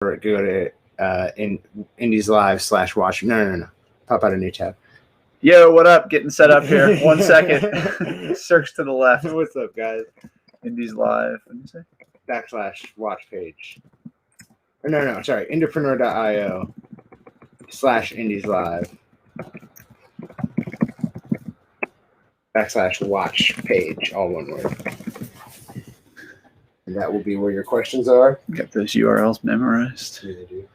go to in Indieslive/watch. No. Pop out a new tab. Yo, what up? Getting set up here. 1 second. Search to the left. What's up, guys? Indieslive. What did you say? /watch page. No. Sorry. Entrepreneur.io/Indieslive /watch page. All one word. And that will be where your questions are. Got those URLs memorized. Yeah, they do.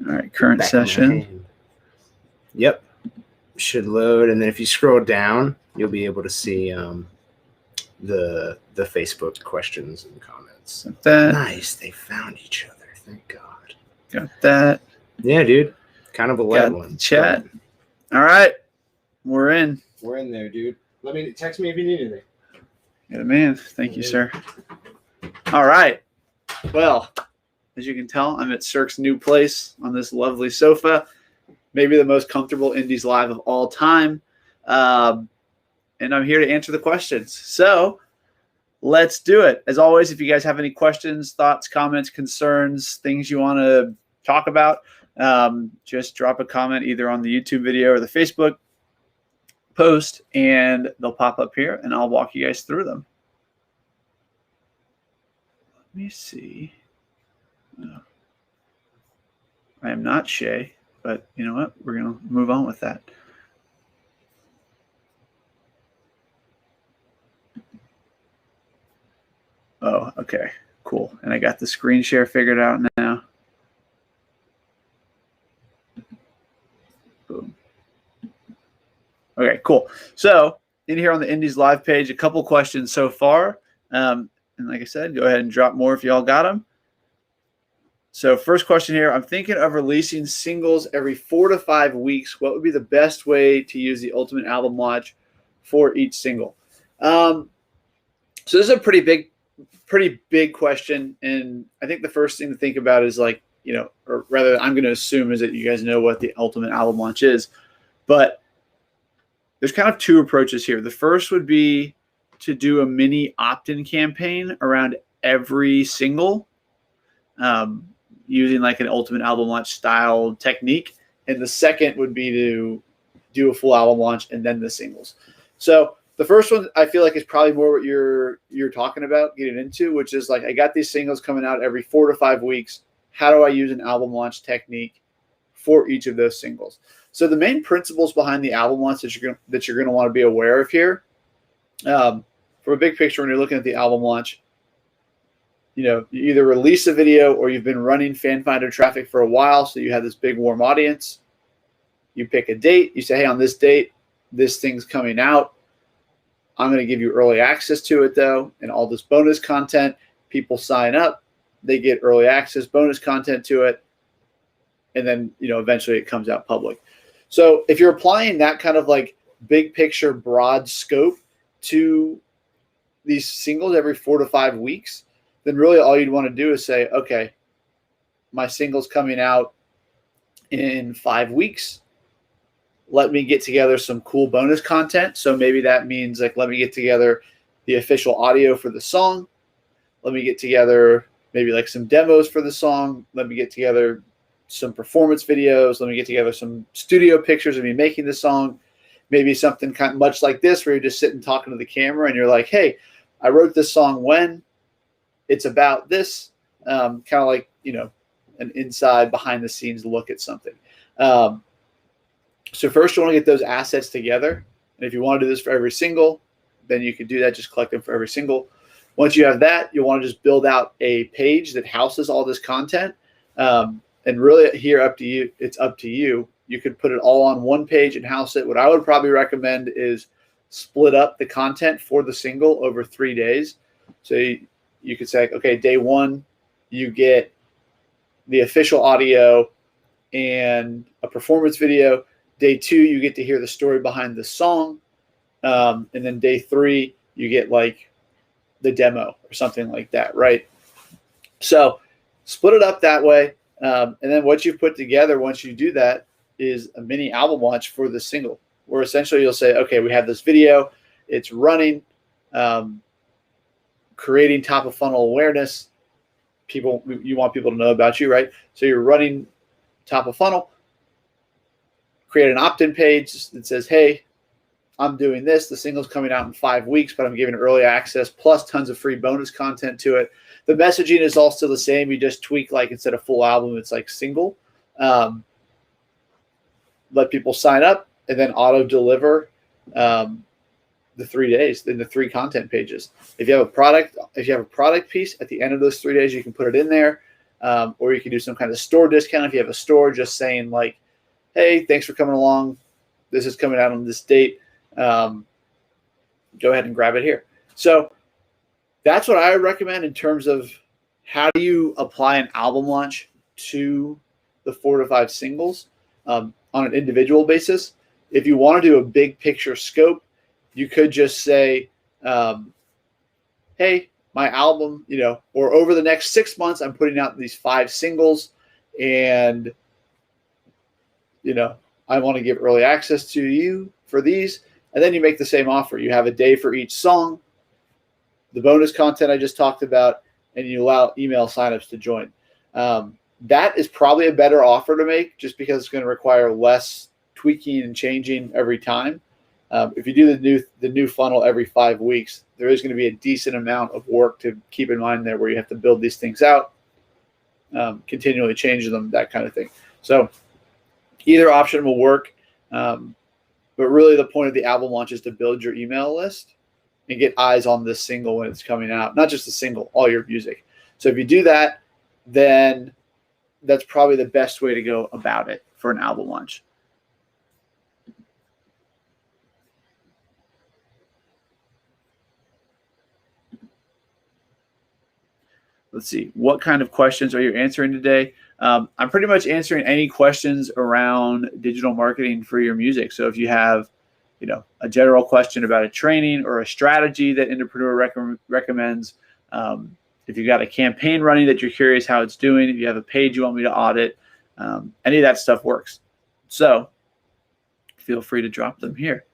All right, current session. Yep. Should load, and then if you scroll down, you'll be able to see the Facebook questions and comments. Got that. Nice. They found each other. Thank God. Got that. Yeah, dude. Kind of a light Got one. Chat. All right. We're in. We're in there, dude. Text me if you need anything. Good man. Thank you, sir. All right. Well, as you can tell, I'm at Cirque's new place on this lovely sofa. Maybe the most comfortable Indieslive of all time. And I'm here to answer the questions. So let's do it. As always, if you guys have any questions, thoughts, comments, concerns, things you want to talk about, just drop a comment either on the YouTube video or the Facebook post, and they'll pop up here, and I'll walk you guys through them. Let me see. I am not Shay, but you know what? We're going to move on with that. Oh, okay. Cool. And I got the screen share figured out now. Boom. Okay, cool. So in here on the Indieslive page, a couple questions so far. And like I said, go ahead and drop more if y'all got them. So first question here, I'm thinking of releasing singles every 4 to 5 weeks. What would be the best way to use the Ultimate Album Launch for each single? So this is a pretty big question. And I think the first thing to think about is like, you know, or rather I'm going to assume is that you guys know what the Ultimate Album Launch is. But there's kind of two approaches here. The first would be to do a mini opt-in campaign around every single, using like an Ultimate Album Launch style technique. And the second would be to do a full album launch and then the singles. So the first one I feel like is probably more what you're talking about getting into, which is like, I got these singles coming out every 4 to 5 weeks. How do I use an album launch technique for each of those singles? So the main principles behind the album launch that you're going to want to be aware of here, from a big picture, when you're looking at the album launch, you know, you either release a video or you've been running fan finder traffic for a while, so you have this big warm audience. You pick a date. You say, hey, on this date, this thing's coming out. I'm going to give you early access to it, though, and all this bonus content. People sign up. They get early access, bonus content to it, and then, you know, eventually it comes out public. So if you're applying that kind of like big picture, broad scope to these singles every 4 to 5 weeks, then really all you'd want to do is say, okay, my single's coming out in 5 weeks. Let me get together some cool bonus content. So maybe that means like, let me get together the official audio for the song. Let me get together maybe like some demos for the song. Let me get together some performance videos. Let me get together some studio pictures of me making the song. Maybe something kind of much like this, where you're just sitting talking to the camera and you're like, hey, I wrote this song when it's about this, kind of like, you know, an inside behind the scenes look at something. So first you want to get those assets together. And if you want to do this for every single, then you can do that. Just collect them for every single. Once you have that, you'll want to just build out a page that houses all this content. And really here up to you, it's up to you. You could put it all on one page and house it. What I would probably recommend is split up the content for the single over 3 days. So you could say, okay, day 1, you get the official audio and a performance video. Day 2, you get to hear the story behind the song. And then day 3, you get like the demo or something like that, right? So split it up that way. And then what you've put together once you do that is a mini album launch for the single, where essentially you'll say, okay, we have this video, it's running, creating top of funnel awareness. you want people to know about you, right? So you're running top of funnel, create an opt-in page that says, hey, I'm doing this. The single's coming out in 5 weeks, but I'm giving early access plus tons of free bonus content to it. The messaging is all still the same. You just tweak, like instead of full album, it's like single. Let people sign up and then auto deliver the 3 days in the 3 content pages. If you have a product piece at the end of those 3 days, you can put it in there, or you can do some kind of store discount if you have a store, just saying like, hey, thanks for coming along. This is coming out on this date. Go ahead and grab it here. So that's what I would recommend in terms of how do you apply an album launch to the 4 to 5 singles on an individual basis. If you want to do a big picture scope, you could just say, hey, my album, or over the next 6 months, I'm putting out these 5 singles, and, I want to give early access to you for these. And then you make the same offer. You have a day for each song, the bonus content I just talked about, and you allow email signups to join. That is probably a better offer to make, just because it's going to require less tweaking and changing every time. If you do the new funnel every 5 weeks, there is going to be a decent amount of work to keep in mind there, where you have to build these things out, continually change them, that kind of thing. So either option will work. But really the point of the album launch is to build your email list and get eyes on this single when it's coming out. Not just the single, all your music. So if you do that, then that's probably the best way to go about it for an album launch. Let's see. What kind of questions are you answering today? I'm pretty much answering any questions around digital marketing for your music. So if you have, a general question about a training or a strategy that Indiepreneur recommends, if you've got a campaign running that you're curious how it's doing, if you have a page you want me to audit, any of that stuff works. So feel free to drop them here.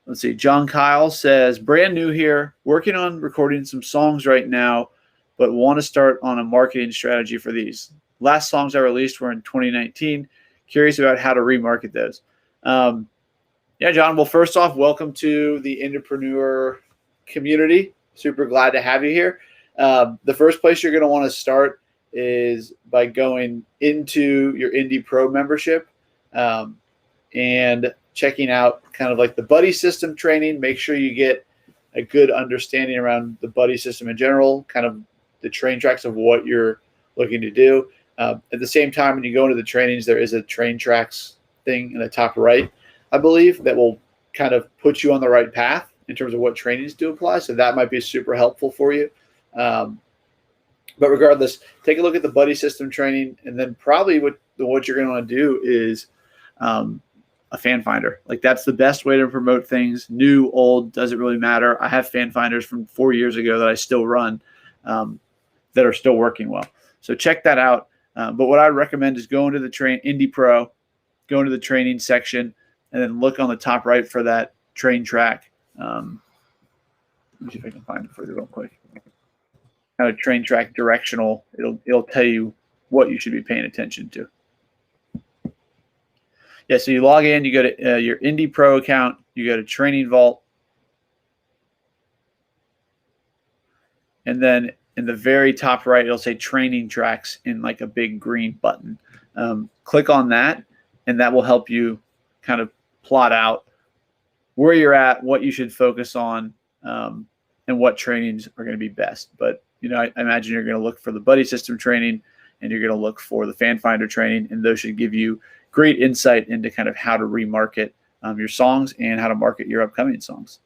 Let's see. John Kyle says, brand new here, working on recording some songs right now, but want to start on a marketing strategy for these. Last songs I released were in 2019. Curious about how to remarket those. Yeah, John. Well, first off, welcome to the Indiepreneur community. Super glad to have you here. The first place you're going to want to start is by going into your Indie Pro membership and checking out kind of like the buddy system training. Make sure you get a good understanding around the buddy system in general, kind of the train tracks of what you're looking to do. At the same time, when you go into the trainings, there is a train tracks thing in the top right, I believe, that will kind of put you on the right path in terms of what trainings to apply. So that might be super helpful for you. But regardless, take a look at the buddy system training, and then probably what you're going to want to do is a fan finder. Like, that's the best way to promote things. New, old, doesn't really matter. I have fan finders from 4 years ago that I still run that are still working well. So check that out. But what I recommend is go into the Indie Pro, go into the training section, and then look on the top right for that train track. Let me see if I can find it for you real quick. Kind of train track directional. It'll tell you what you should be paying attention to. Yeah, so you log in, you go to your Indie Pro account, you go to Training Vault, and then in the very top right, it'll say Training Tracks in like a big green button. Click on that, and that will help you kind of plot out where you're at, what you should focus on, and what trainings are going to be best. But I imagine you're going to look for the buddy system training, and you're going to look for the fan finder training, and those should give you great insight into kind of how to remarket your songs and how to market your upcoming songs.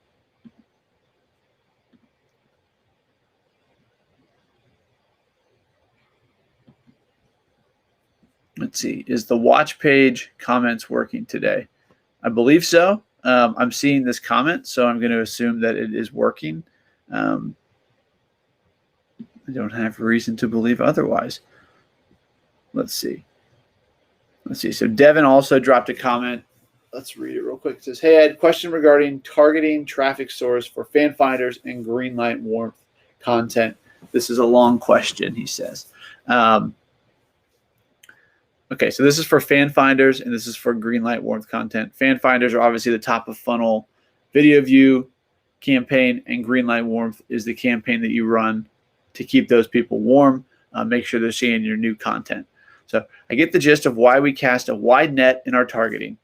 Let's see. Is the watch page comments working today? I believe so. I'm seeing this comment, so I'm going to assume that it is working. I don't have reason to believe otherwise. Let's see. So Devin also dropped a comment. Let's read it real quick. It says, hey, I had a question regarding targeting traffic source for fan finders and greenlight warmth content. This is a long question, he says. Okay, so this is for fan finders, and this is for Greenlight Warmth content. Fan finders are obviously the top of funnel video view campaign, and Greenlight Warmth is the campaign that you run to keep those people warm, make sure they're seeing your new content. So I get the gist of why we cast a wide net in our targeting.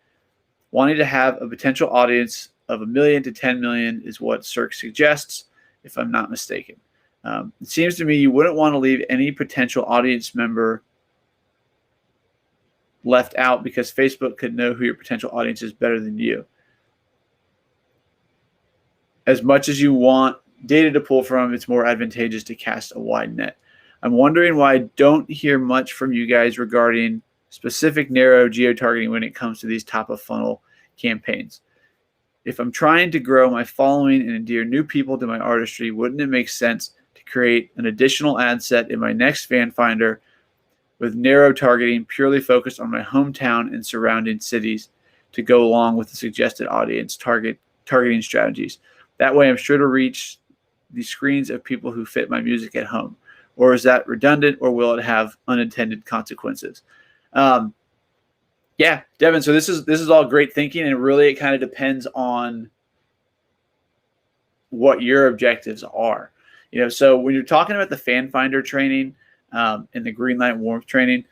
Wanting to have a potential audience of 1 million to 10 million is what Cirque suggests, if I'm not mistaken. It seems to me you wouldn't want to leave any potential audience member left out because Facebook could know who your potential audience is better than you. As much as you want data to pull from, it's more advantageous to cast a wide net. I'm wondering why I don't hear much from you guys regarding specific narrow geo-targeting when it comes to these top of funnel campaigns. If I'm trying to grow my following and endear new people to my artistry, wouldn't it make sense to create an additional ad set in my next fan finder with narrow targeting purely focused on my hometown and surrounding cities to go along with the suggested audience targeting strategies? That way I'm sure to reach the screens of people who fit my music at home. Or is that redundant, or will it have unintended consequences? Yeah, Devin, so this is all great thinking, and really it kind of depends on what your objectives are. So when you're talking about the fan finder training and the Greenlight Warmth training,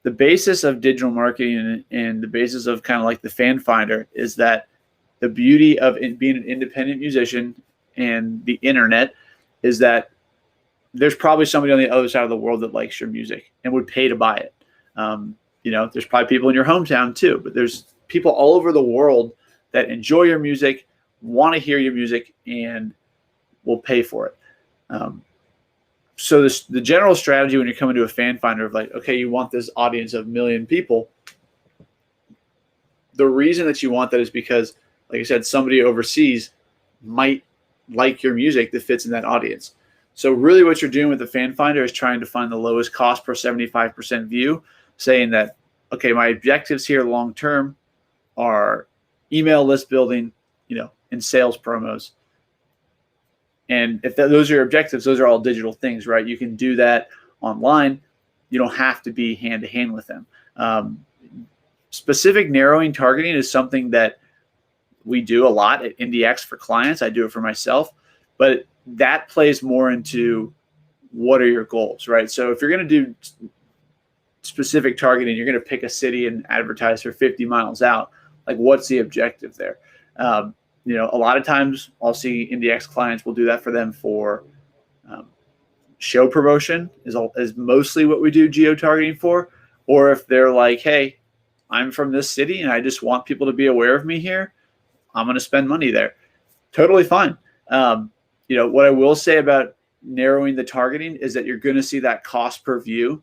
the basis of digital marketing and the basis of kind of like the fan finder is that the beauty of being an independent musician and the internet is that there's probably somebody on the other side of the world that likes your music and would pay to buy it. There's probably people in your hometown too, but there's people all over the world that enjoy your music, want to hear your music, and will pay for it. So the general strategy when you're coming to a fan finder of like, okay, you want this audience of 1 million people. The reason that you want that is because, like I said, somebody overseas might like your music that fits in that audience. So really what you're doing with the fan finder is trying to find the lowest cost per 75% view, saying that, okay, my objectives here long-term are email list building, and sales promos. And if those are your objectives, those are all digital things, right? You can do that online. You don't have to be hand-to-hand with them. Specific narrowing targeting is something that we do a lot at IndieX for clients. I do it for myself, but that plays more into what are your goals, right? So if you're going to do specific targeting, you're going to pick a city and advertise for 50 miles out. Like, what's the objective there? A lot of times I'll see IndieX clients will do that for them for show promotion is mostly what we do geo-targeting for. Or if they're like, hey, I'm from this city and I just want people to be aware of me here, I'm going to spend money there. Totally fine. What I will say about narrowing the targeting is that you're going to see that cost per view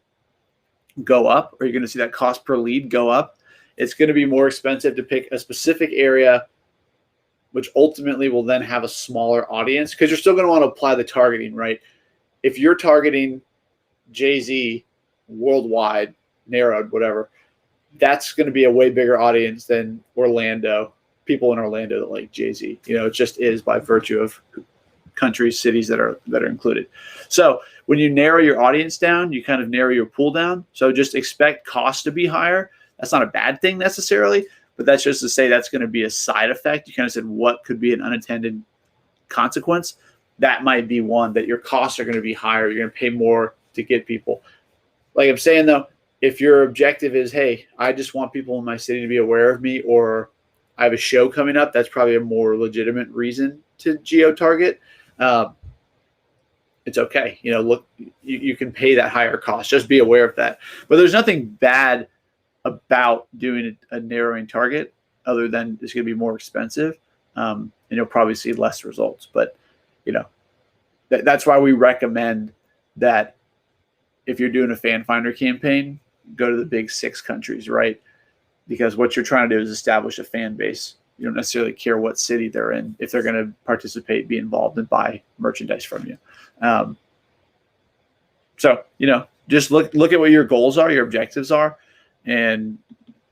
go up, or you're going to see that cost per lead go up. It's going to be more expensive to pick a specific area, which ultimately will then have a smaller audience, because you're still going to want to apply the targeting, right? If you're targeting Jay-Z worldwide, narrowed, whatever, that's going to be a way bigger audience than people in Orlando that like Jay-Z. It just is by virtue of countries, cities that are included. So when you narrow your audience down, you kind of narrow your pool down. So just expect costs to be higher. That's not a bad thing necessarily, but that's just to say that's going to be a side effect. You kind of said what could be an unintended consequence. That might be one, that your costs are going to be higher. You're going to pay more to get people. Like I'm saying though, if your objective is, hey, I just want people in my city to be aware of me, or I have a show coming up, that's probably a more legitimate reason to geo-target. It's okay. Look, you can pay that higher cost. Just be aware of that. But there's nothing bad about doing a narrowing target other than it's going to be more expensive, and you'll probably see less results. But, that's why we recommend that if you're doing a fan finder campaign, go to the big 6 countries, right? Because what you're trying to do is establish a fan base. You don't necessarily care what city they're in if they're going to participate, be involved, and buy merchandise from you. Just look at what your goals are, your objectives are, and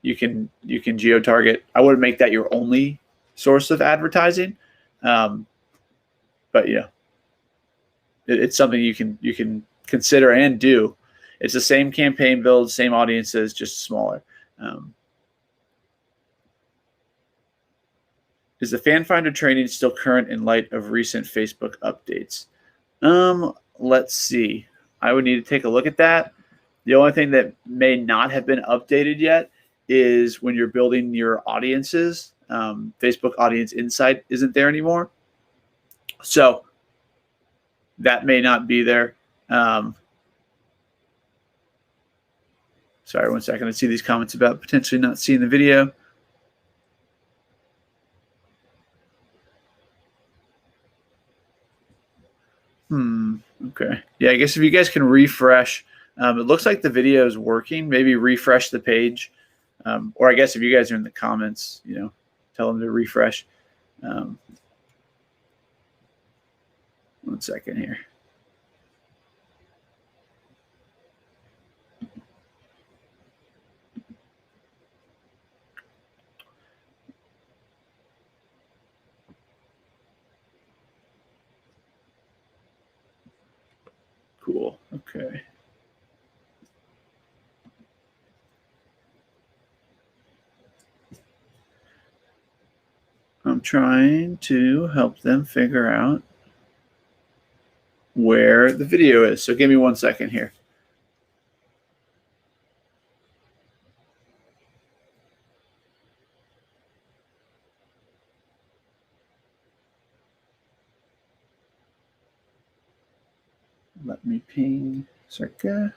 you can geo-target. I wouldn't make that your only source of advertising, but it's something you can consider and do. It's the same campaign build, same audiences, just smaller. Is the Fan Finder training still current in light of recent Facebook updates? Let's see. I would need to take a look at that. The only thing that may not have been updated yet is when you're building your audiences. Facebook Audience Insight isn't there anymore. So that may not be there. Sorry, 1 second. I see these comments about potentially not seeing the video. Okay. Yeah, I guess if you guys can refresh, it looks like the video is working. Maybe refresh the page. Or I guess if you guys are in the comments, tell them to refresh. 1 second here. Cool. Okay. I'm trying to help them figure out where the video is. So give me 1 second here. Let me ping Circa.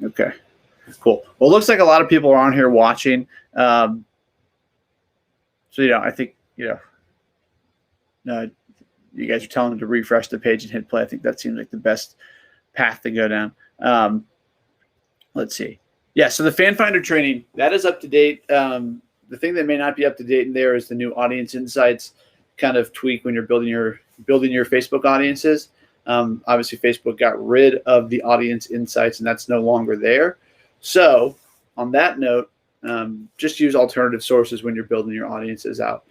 Okay, cool. Well, it looks like a lot of people are on here watching. So, I think, you guys are telling them to refresh the page and hit play. I think that seems like the best path to go down. Let's see. Yeah, so the Fan Finder training, that is up to date. The thing that may not be up to date in there is the new Audience Insights kind of tweak when you're building your Facebook audiences. Obviously, Facebook got rid of the Audience Insights, and that's no longer there. So on that note, just use alternative sources when you're building your audiences out.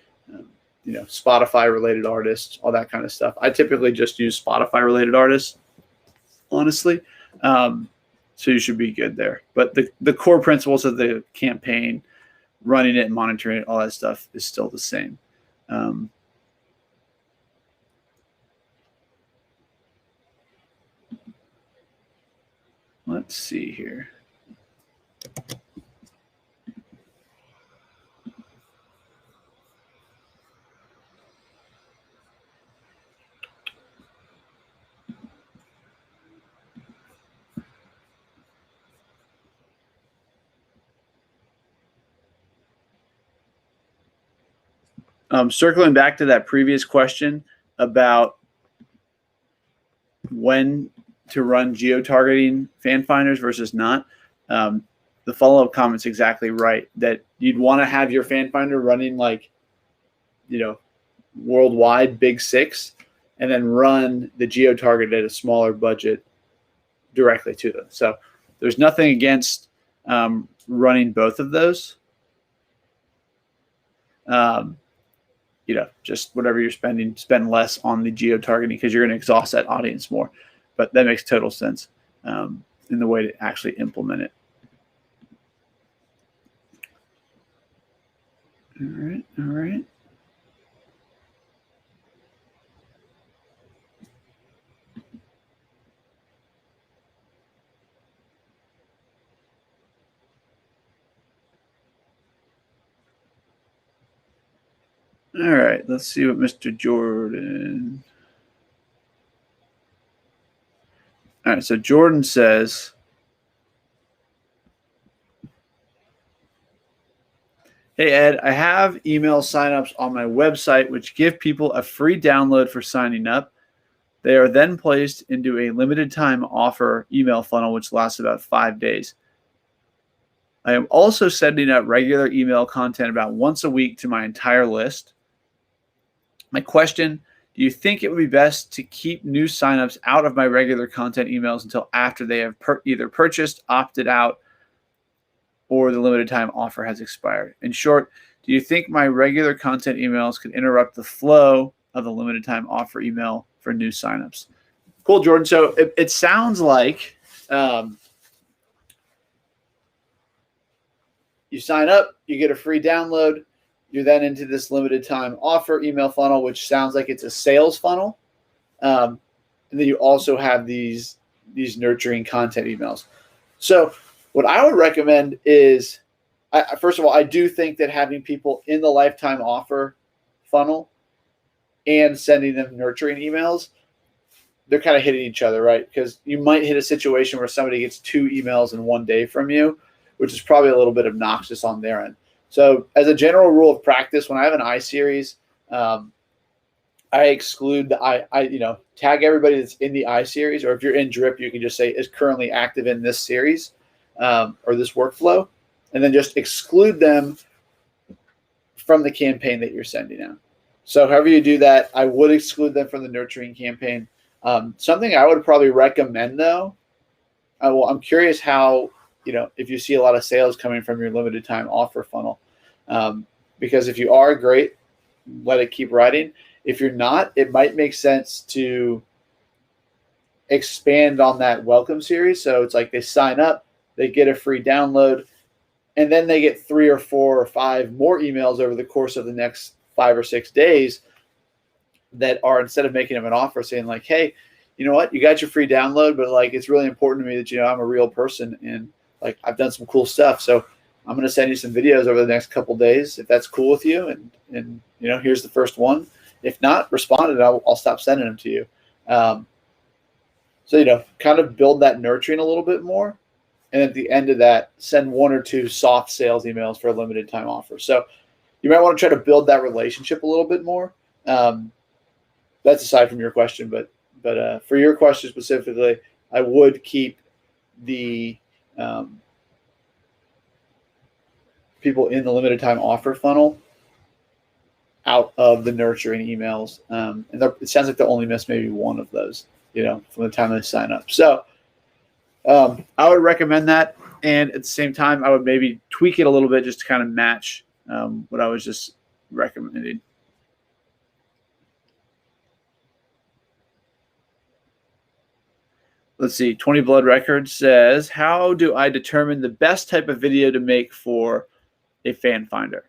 Spotify-related artists, all that kind of stuff. I typically just use Spotify-related artists, honestly. So you should be good there. But the core principles of the campaign, running it, monitoring it, all that stuff is still the same. Let's see here. Circling back to that previous question about when to run geo-targeting fan finders versus not, the follow-up comment's exactly right, that you'd want to have your fan finder running worldwide big 6, and then run the geo-target at a smaller budget directly to them. So there's nothing against running both of those. Just whatever you're spending, spend less on the geo-targeting because you're going to exhaust that audience more. But that makes total sense in the way to actually implement it. All right. All right, let's see what Mr. Jordan. All right, so Jordan says, hey, Ed, I have email signups on my website which give people a free download for signing up. They are then placed into a limited time offer email funnel which lasts about 5 days. I am also sending out regular email content about once a week to my entire list. My question Do you think it would be best to keep new signups out of my regular content emails until after they have either purchased, opted out, or the limited time offer has expired? In short, do you think my regular content emails could interrupt the flow of the limited time offer email for new signups? Cool, Jordan. So it sounds like you sign up, you get a free download, you're then into this limited time offer email funnel, which sounds like it's a sales funnel. And then you also have these nurturing content emails. So what I would recommend is, first of all, I do think that having people in the lifetime offer funnel and sending them nurturing emails, they're kind of hitting each other, right? Because you might hit a situation where somebody gets 2 emails in one day from you, which is probably a little bit obnoxious on their end. So as a general rule of practice, when I have an iSeries, I exclude the tag everybody that's in the iSeries, or if you're in Drip, you can just say is currently active in this series or this workflow, and then just exclude them from the campaign that you're sending out. So however you do that, I would exclude them from the nurturing campaign. Something I would probably recommend though, I'm curious how, if you see a lot of sales coming from your limited time offer funnel, because if you are, great, let it keep riding. If you're not, it might make sense to expand on that welcome series. So it's like they sign up, they get a free download, and then they get 3 or 4 or 5 more emails over the course of the next 5 or 6 days that are, instead of making them an offer, saying like, hey, you know what, you got your free download, but like it's really important to me that I'm a real person and like I've done some cool stuff. So I'm going to send you some videos over the next couple days if that's cool with you. And here's the first one. If not, respond and I'll stop sending them to you. So kind of build that nurturing a little bit more. And at the end of that, send 1 or 2 soft sales emails for a limited time offer. So you might want to try to build that relationship a little bit more. That's aside from your question, but for your question specifically, I would keep the people in the limited time offer funnel out of the nurturing emails. And it sounds like they'll only miss maybe one of those, from the time they sign up. So I would recommend that. And at the same time, I would maybe tweak it a little bit just to kind of match what I was just recommending. Let's see. 20 Blood Records says, how do I determine the best type of video to make for a fan finder?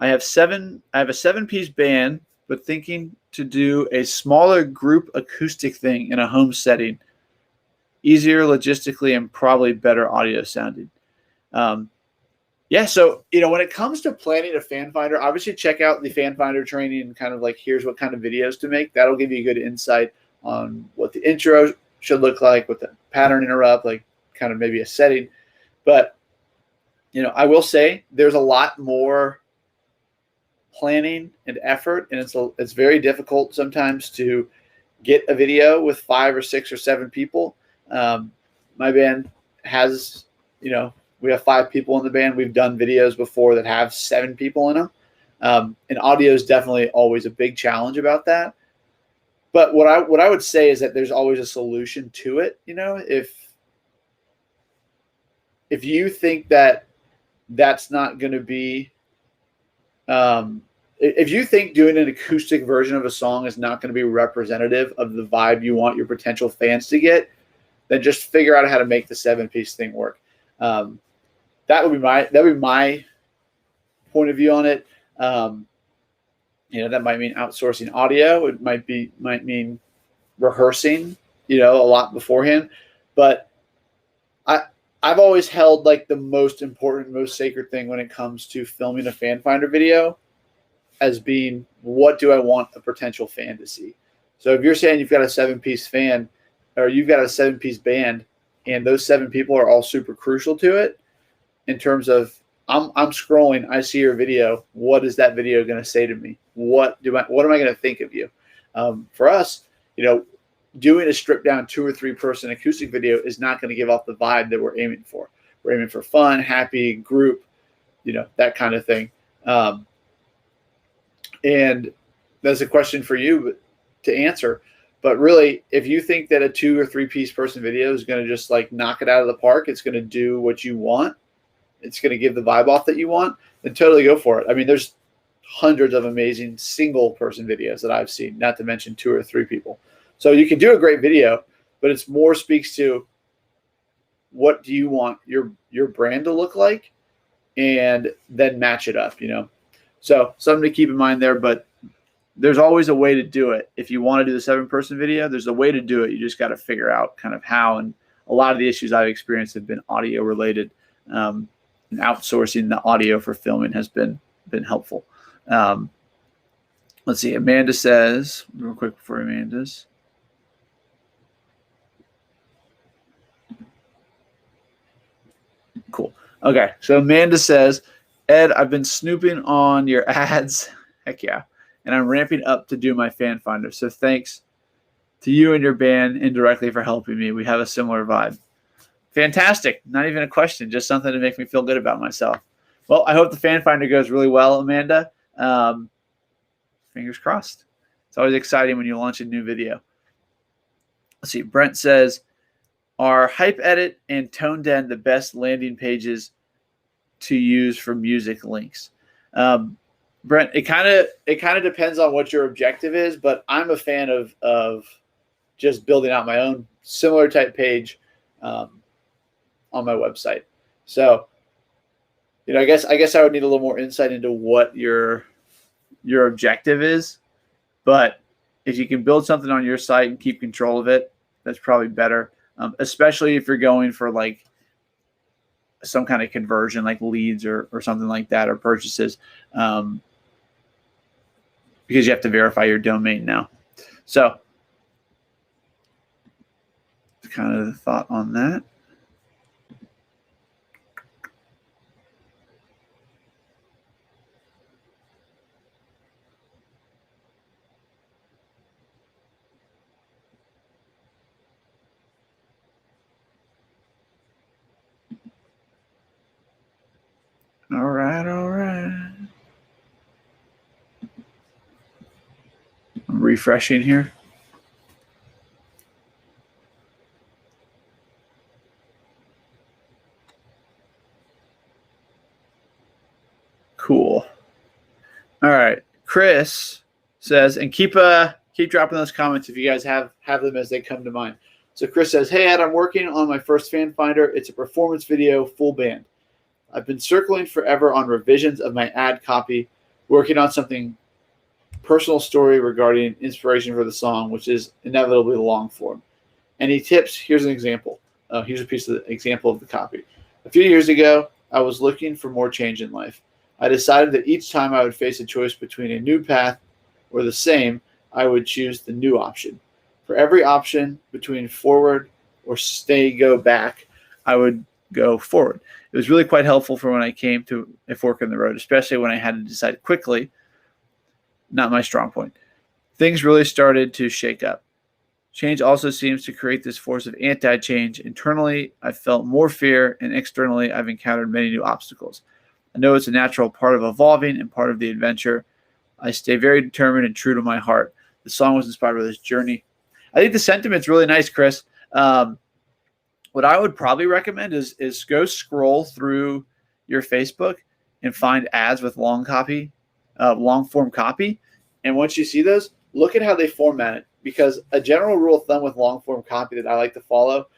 I have a 7-piece band, but thinking to do a smaller group acoustic thing in a home setting, easier logistically and probably better audio sounding. Yeah, so when it comes to planning a fan finder, obviously check out the fan finder training and kind of like here's what kind of videos to make. That'll give you a good insight on what the intro should look like, what the pattern interrupt, like kind of maybe a setting. But I will say there's a lot more planning and effort, and it's very difficult sometimes to get a video with 5 or 6 or 7 people. My band has, we have 5 people in the band. We've done videos before that have 7 people in them. And audio is definitely always a big challenge about that. But what I would say is that there's always a solution to it. If you think that that's not going to be, if you think doing an acoustic version of a song is not going to be representative of the vibe you want your potential fans to get, then just figure out how to make the 7-piece thing work. That would be my point of view on it. That might mean outsourcing audio. It might mean rehearsing, a lot beforehand. But I've always held like the most important, most sacred thing when it comes to filming a fan finder video as being, what do I want a potential fan to see? So if you're saying you've got a 7-piece fan, or you've got a 7-piece band, and those 7 people are all super crucial to it, in terms of I'm scrolling, I see your video. What is that video going to say to me? What am I going to think of you? For us, doing a stripped down 2 or 3 person acoustic video is not going to give off the vibe that we're aiming for. We're aiming for fun, happy, group, that kind of thing. And that's a question for you, but to answer. But really, if you think that a 2 or 3 piece person video is going to just like knock it out of the park, it's going to do what you want, it's going to give the vibe off that you want, then totally go for it. I mean, there's hundreds of amazing single person videos that I've seen, not to mention 2 or 3 people. So you can do a great video, but it's more speaks to what do you want your brand to look like, and then match it up, So something to keep in mind there, but there's always a way to do it. If you want to do the 7-person video, there's a way to do it. You just got to figure out kind of how. And a lot of the issues I've experienced have been audio related. And outsourcing the audio for filming has been helpful. Let's see. Amanda says, real quick before Amanda's. Cool. Okay. So Amanda says, Ed, I've been snooping on your ads. Heck yeah. And I'm ramping up to do my fan finder. So thanks to you and your band indirectly for helping me. We have a similar vibe. Fantastic. Not even a question, just something to make me feel good about myself. Well, I hope the fan finder goes really well, Amanda. Fingers crossed. It's always exciting when you launch a new video. Let's see. Brent says, are Hype Edit and Tone Den the best landing pages to use for music links? Brent, it kind of depends on what your objective is, but I'm a fan of just building out my own similar type page on my website. So, I guess I would need a little more insight into what your objective is, but if you can build something on your site and keep control of it, that's probably better. Especially if you're going for like some kind of conversion, like leads or something like that, or purchases. Because you have to verify your domain now. So kind of the thought on that. All right. I'm refreshing here. Cool. All right. Chris says, and keep dropping those comments if you guys have them as they come to mind. So Chris says, hey Ed, I'm working on my first fan finder. It's a performance video, full band. I've been circling forever on revisions of my ad copy, working on something personal story regarding inspiration for the song, which is inevitably the long form. Any tips? Here's an example. Here's a piece of the example of the copy. A few years ago, I was looking for more change in life. I decided that each time I would face a choice between a new path or the same, I would choose the new option. For every option between forward or stay, go back, I would go forward. It was really quite helpful for when I came to a fork in the road, especially when I had to decide quickly. Not my strong point. Things really started to shake up. Change also seems to create this force of anti-change. Internally, I felt more fear, and externally, I've encountered many new obstacles. I know it's a natural part of evolving and part of the adventure. I stay very determined and true to my heart. The song was inspired by this journey. I think the sentiment's really nice, Chris. What I would probably recommend is go scroll through your Facebook and find ads with long form copy. And once you see those, look at how they format it. Because a general rule of thumb with long form copy that I like to follow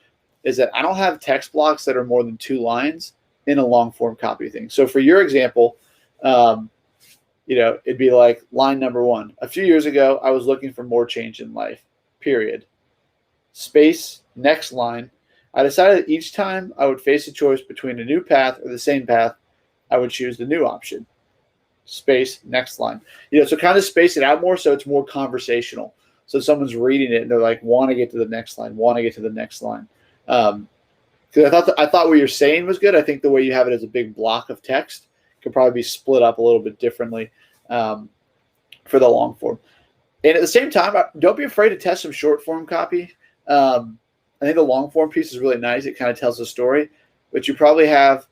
is that I don't have text blocks that are more than 2 lines in a long form copy thing. So for your example, it'd be like line number 1. A few years ago, I was looking for more change in life, period. Space, next line. I decided that each time I would face a choice between a new path or the same path, I would choose the new option. Space, next line. So kind of space it out more so it's more conversational. So someone's reading it and they're like, want to get to the next line, want to get to the next line. Because I thought what you're saying was good. I think the way you have it as a big block of text could probably be split up a little bit differently for the long form. And at the same time, don't be afraid to test some short form copy. I think the long form piece is really nice. It kind of tells a story, but you probably have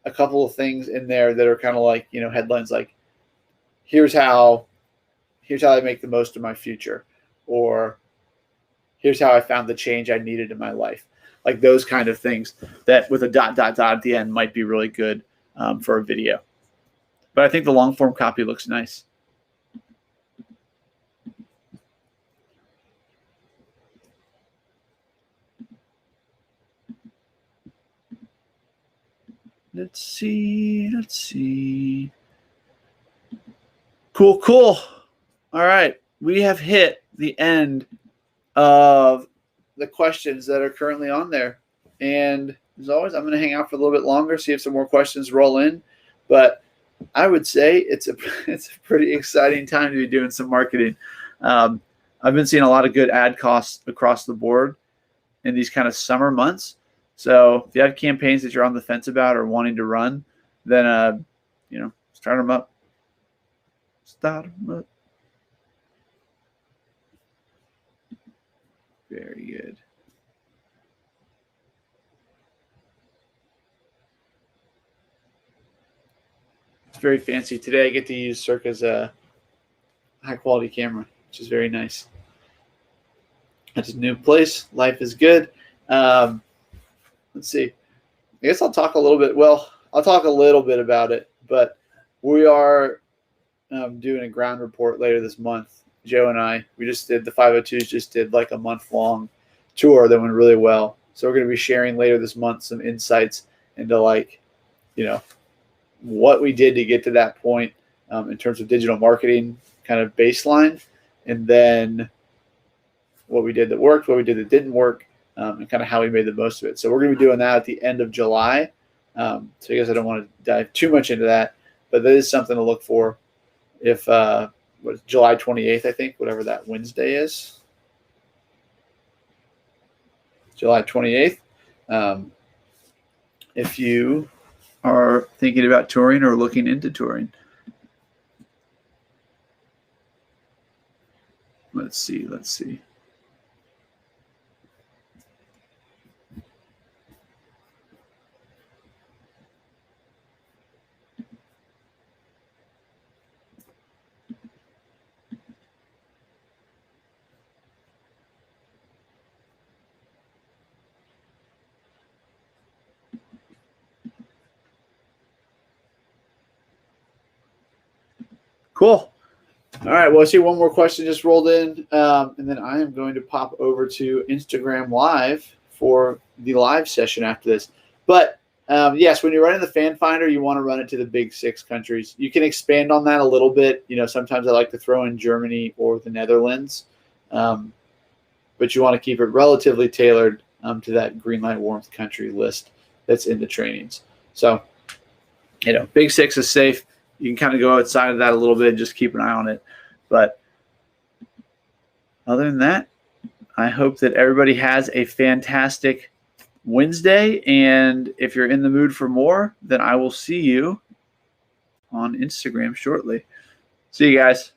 a couple of things in there that are kind of like, headlines like, here's how here's how I make the most of my future, or here's how I found the change I needed in my life. Like those kind of things that with a ... at the end might be really good for a video. But I think the long form copy looks nice. Let's see. Cool. All right. We have hit the end of the questions that are currently on there. And as always, I'm going to hang out for a little bit longer, see if some more questions roll in. But I would say it's a pretty exciting time to be doing some marketing. I've been seeing a lot of good ad costs across the board in these kind of summer months. So if you have campaigns that you're on the fence about or wanting to run, then start them up. Very good. It's very fancy. Today I get to use Circa's high quality camera, which is very nice. That's a new place. Life is good. Let's see. I guess I'll talk a little bit. Well, I'll talk a little bit about it, but we are doing a ground report later this month. Joe and I, we just did the 502s, just did like a month-long tour that went really well. So we're going to be sharing later this month some insights into what we did to get to that point in terms of digital marketing kind of baseline, and then what we did that worked, what we did that didn't work, and kind of how we made the most of it. So we're going to be doing that at the end of July. So I guess I don't want to dive too much into that, but that is something to look for if July 28th, I think, whatever that Wednesday is. July 28th. If you are thinking about touring or looking into touring. Let's see. Cool. All right. Well, I see one more question just rolled in, and then I am going to pop over to Instagram Live for the live session after this. But yes, when you're running the fan finder, you want to run it to the big 6 countries. You can expand on that a little bit. Sometimes I like to throw in Germany or the Netherlands, but you want to keep it relatively tailored to that green light warmth country list that's in the trainings. So, big 6 is safe. You can kind of go outside of that a little bit and just keep an eye on it. But other than that, I hope that everybody has a fantastic Wednesday. And if you're in the mood for more, then I will see you on Instagram shortly. See you guys.